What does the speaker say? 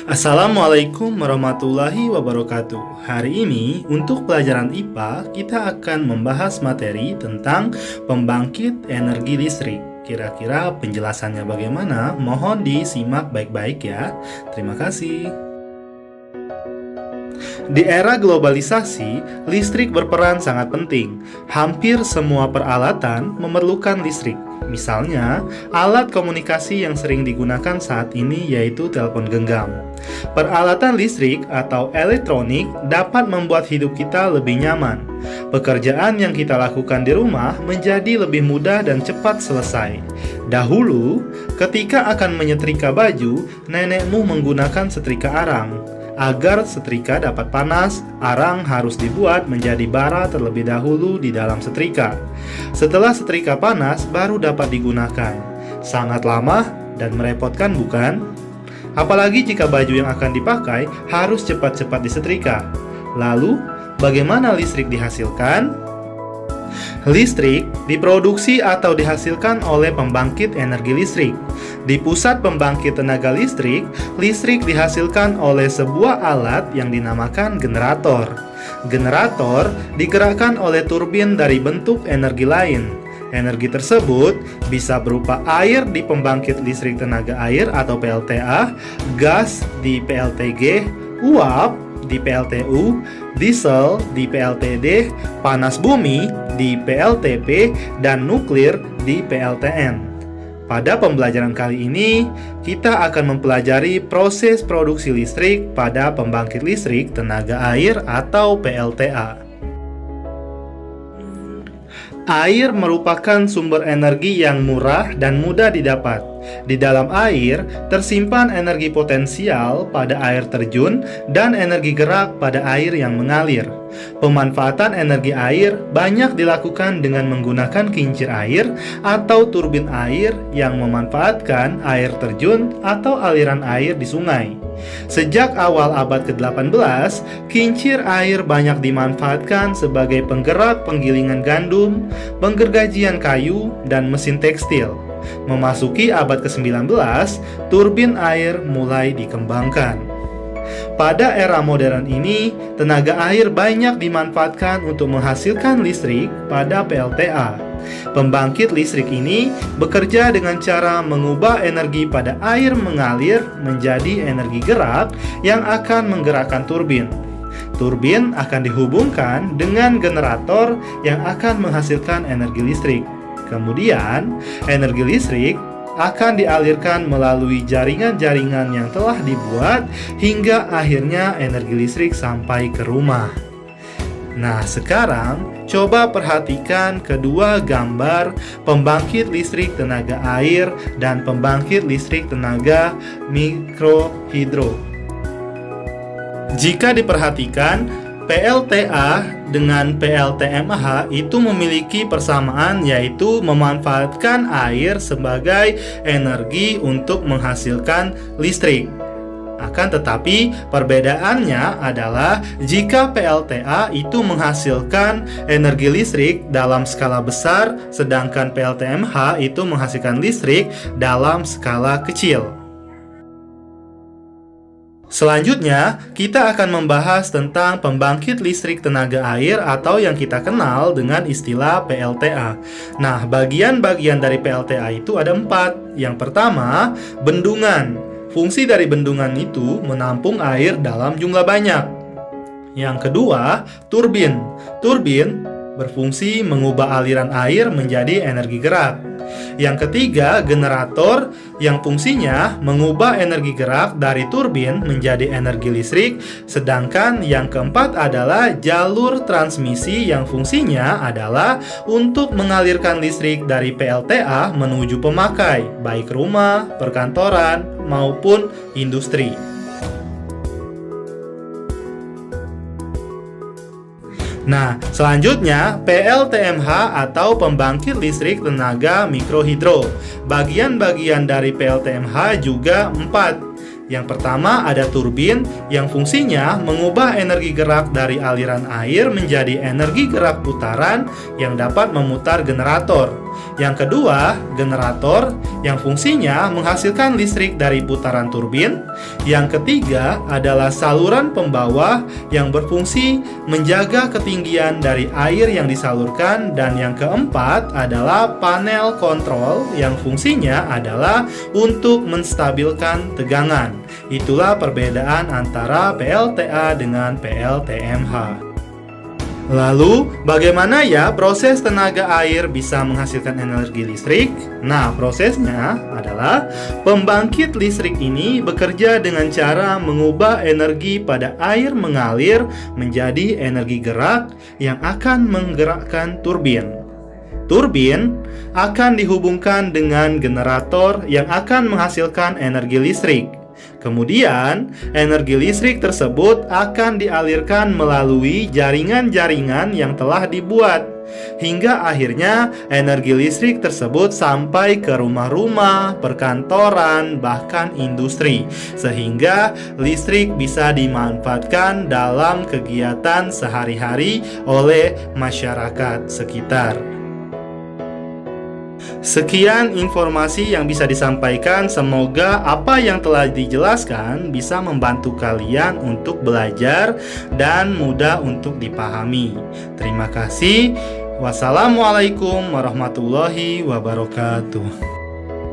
Assalamualaikum warahmatullahi wabarakatuh. Hari ini untuk pelajaran IPA kita akan membahas materi tentang pembangkit energi listrik. Kira-kira penjelasannya bagaimana? Mohon disimak baik-baik ya. Terima kasih. Di era globalisasi, listrik berperan sangat penting. Hampir semua peralatan memerlukan listrik. Misalnya, alat komunikasi yang sering digunakan saat ini yaitu telepon genggam. Peralatan listrik atau elektronik dapat membuat hidup kita lebih nyaman. Pekerjaan yang kita lakukan di rumah menjadi lebih mudah dan cepat selesai. Dahulu, ketika akan menyetrika baju, nenekmu menggunakan setrika arang. Agar setrika dapat panas, arang harus dibuat menjadi bara terlebih dahulu di dalam setrika. Setelah setrika panas, baru dapat digunakan. Sangat lama dan merepotkan, bukan? Apalagi jika baju yang akan dipakai harus cepat-cepat disetrika. Lalu, bagaimana listrik dihasilkan? Listrik diproduksi atau dihasilkan oleh pembangkit energi listrik. Di pusat pembangkit tenaga listrik, listrik dihasilkan oleh sebuah alat yang dinamakan generator. Generator digerakkan oleh turbin dari bentuk energi lain. Energi tersebut bisa berupa air di pembangkit listrik tenaga air atau PLTA, gas di PLTG, uap di PLTU, diesel di PLTD, panas bumi di PLTP, dan nuklir di PLTN. Pada pembelajaran kali ini, kita akan mempelajari proses produksi listrik pada pembangkit listrik tenaga air atau PLTA. Air merupakan sumber energi yang murah dan mudah didapat. Di dalam air tersimpan energi potensial pada air terjun dan energi gerak pada air yang mengalir. Pemanfaatan energi air banyak dilakukan dengan menggunakan kincir air atau turbin air yang memanfaatkan air terjun atau aliran air di sungai. Sejak awal abad ke-18, kincir air banyak dimanfaatkan sebagai penggerak penggilingan gandum, penggergajian kayu, dan mesin tekstil. Memasuki abad ke-19, turbin air mulai dikembangkan. Pada era modern ini, tenaga air banyak dimanfaatkan untuk menghasilkan listrik pada PLTA. Pembangkit listrik ini bekerja dengan cara mengubah energi pada air mengalir menjadi energi gerak yang akan menggerakkan turbin. Turbin akan dihubungkan dengan generator yang akan menghasilkan energi listrik. Kemudian, energi listrik akan dialirkan melalui jaringan-jaringan yang telah dibuat hingga akhirnya energi listrik sampai ke rumah. Nah, sekarang coba perhatikan kedua gambar pembangkit listrik tenaga air dan pembangkit listrik tenaga mikrohidro. Jika diperhatikan, PLTA dengan PLTMH itu memiliki persamaan, yaitu memanfaatkan air sebagai energi untuk menghasilkan listrik. Akan tetapi perbedaannya adalah jika PLTA itu menghasilkan energi listrik dalam skala besar, sedangkan PLTMH itu menghasilkan listrik dalam skala kecil. Selanjutnya, kita akan membahas tentang pembangkit listrik tenaga air atau yang kita kenal dengan istilah PLTA. Nah, bagian-bagian dari PLTA itu ada 4. Yang pertama, bendungan. Fungsi dari bendungan itu menampung air dalam jumlah banyak. Yang kedua, turbin. Turbin berfungsi mengubah aliran air menjadi energi gerak. Yang ketiga, generator yang fungsinya mengubah energi gerak dari turbin menjadi energi listrik. Sedangkan yang keempat adalah jalur transmisi yang fungsinya adalah untuk mengalirkan listrik dari PLTA menuju pemakai, baik rumah, perkantoran, maupun industri. Nah, selanjutnya PLTMH atau pembangkit listrik tenaga mikrohidro. Bagian-bagian dari PLTMH juga 4. Yang pertama ada turbin yang fungsinya mengubah energi gerak dari aliran air menjadi energi gerak putaran yang dapat memutar generator. Yang kedua, generator yang fungsinya menghasilkan listrik dari putaran turbin. Yang ketiga adalah saluran pembawah yang berfungsi menjaga ketinggian dari air yang disalurkan. Dan yang keempat adalah panel kontrol yang fungsinya adalah untuk menstabilkan tegangan. Itulah perbedaan antara PLTA dengan PLTMH. Lalu, bagaimana ya proses tenaga air bisa menghasilkan energi listrik? Nah, prosesnya adalah pembangkit listrik ini bekerja dengan cara mengubah energi pada air mengalir menjadi energi gerak yang akan menggerakkan turbin. Turbin akan dihubungkan dengan generator yang akan menghasilkan energi listrik. Kemudian, energi listrik tersebut akan dialirkan melalui jaringan-jaringan yang telah dibuat, hingga akhirnya energi listrik tersebut sampai ke rumah-rumah, perkantoran, bahkan industri, sehingga listrik bisa dimanfaatkan dalam kegiatan sehari-hari oleh masyarakat sekitar. Sekian informasi yang bisa disampaikan. Semoga apa yang telah dijelaskan bisa membantu kalian untuk belajar dan mudah untuk dipahami. Terima kasih. Wassalamualaikum warahmatullahi wabarakatuh.